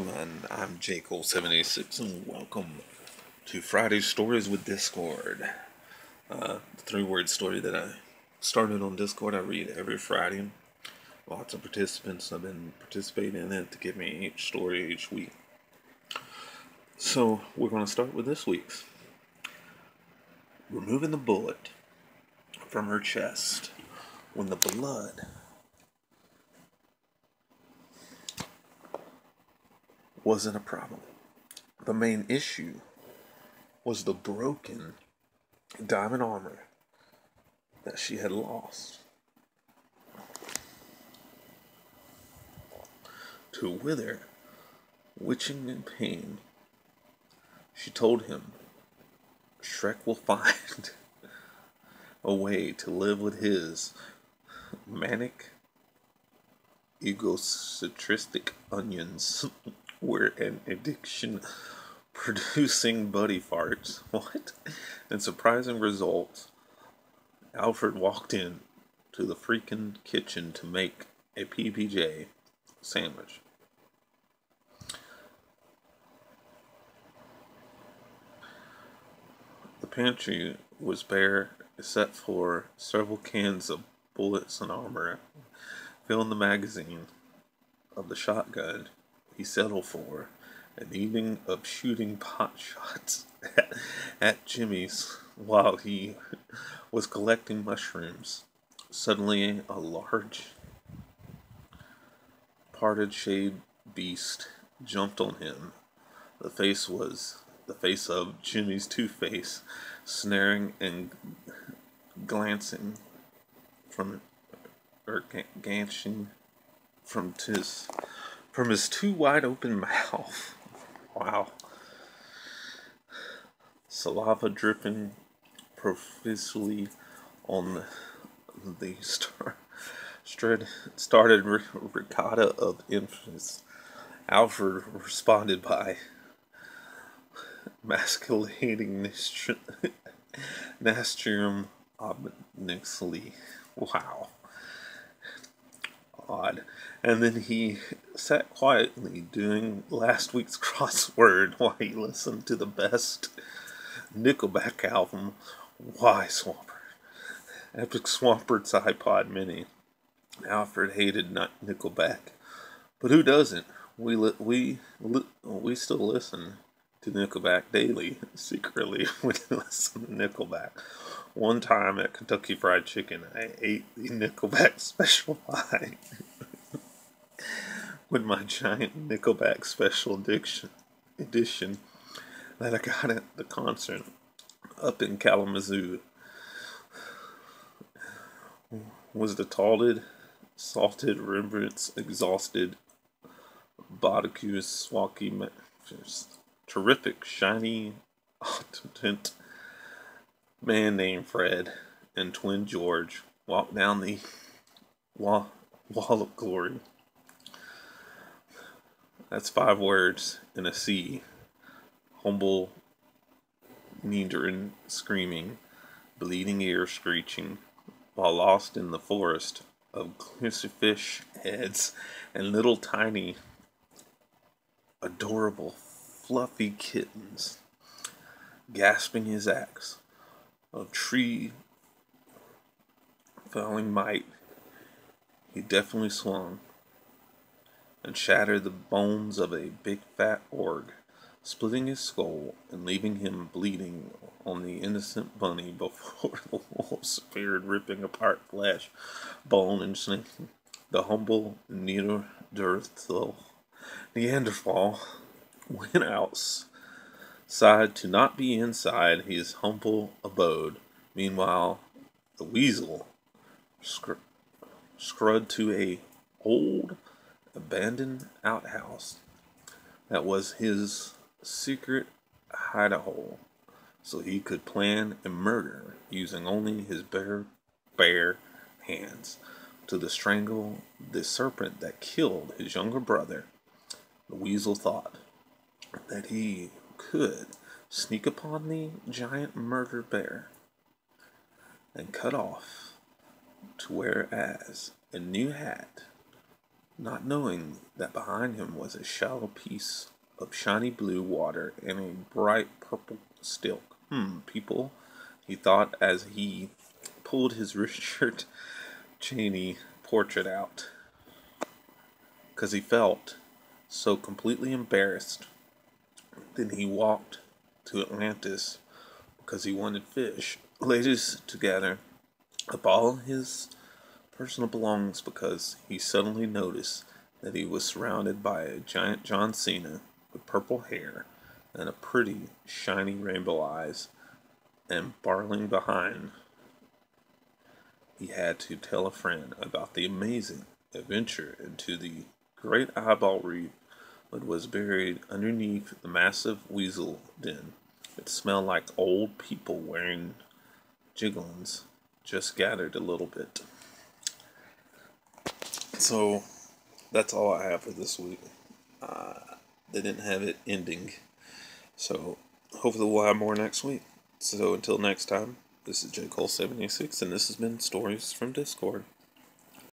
gentlemen, I'm Jake0786 and welcome to Friday Stories with Discord. The three-word story that I started on Discord, I read every Friday. Lots of participants have been participating in it to give me each story each week. So we're going to start with this week's. Removing the bullet from her chest when the blood wasn't a problem. The main issue was the broken diamond armor that she had lost. To Wither, witching in pain, she told him Shrek will find a way to live with his manic, egocentristic onions were an addiction producing buddy farts. What? And surprising results. Alfred walked in to the freaking kitchen to make a PBJ sandwich. The pantry was bare except for several cans of bullets and armor. Filling the magazine of the shotgun he settled for an evening of shooting pot shots at Jimmy's while he was collecting mushrooms. Suddenly, a large, parted shade beast jumped on him. The face was the face of Jimmy's Two-Face, snaring and glancing from, or ganching from his too wide open mouth. Wow. Saliva dripping profusely on the started ricotta of infants. Alfred responded by masculating Nastrum obviously. Wow. Odd. And then he sat quietly doing last week's crossword while he listened to the best Nickelback album, Why Swampert? Epic Swampert's iPod Mini. Alfred hated Nickelback, but who doesn't? We still listen to Nickelback daily, secretly when we listen to Nickelback. One time at Kentucky Fried Chicken, I ate the Nickelback Special Line with my giant Nickelback Special edition that I got at the concert up in Kalamazoo. Was the salted remembrance, exhausted, Bodicuous, swacky, terrific, shiny, autant man named Fred and twin George walked down the wall of glory. That's 5 words in a C. Humble, meandering, screaming, bleeding ear screeching, while lost in the forest of crucifix heads and little tiny, adorable, fluffy kittens, gasping his axe of tree felling might, he definitely swung and shattered the bones of a big fat orc, splitting his skull and leaving him bleeding on the innocent bunny before the wolves appeared, ripping apart flesh, bone, and snake. The humble Neanderthal went outside to not be inside his humble abode. Meanwhile, the weasel scurried to a old abandoned outhouse that was his secret hideout, so he could plan a murder using only his bare hands to strangle the serpent that killed his younger brother. The weasel thought that he could sneak upon the giant murder bear and cut off to wear as a new hat not knowing that behind him was a shallow piece of shiny blue water and a bright purple stilk. People, he thought as he pulled his Richard Cheney portrait out, because he felt so completely embarrassed. Then he walked to Atlantis because he wanted fish. Ladies to gather up all his personal belongings because he suddenly noticed that he was surrounded by a giant John Cena with purple hair and a pretty shiny rainbow eyes, and barreling behind, he had to tell a friend about the amazing adventure into the great eyeball reef that was buried underneath the massive weasel den. It smelled like old people wearing jiggins just gathered a little bit. So that's all I have for this week. They didn't have it ending. So hopefully we'll have more next week. So until next time, this is J. Cole 76, and this has been Stories from Discord.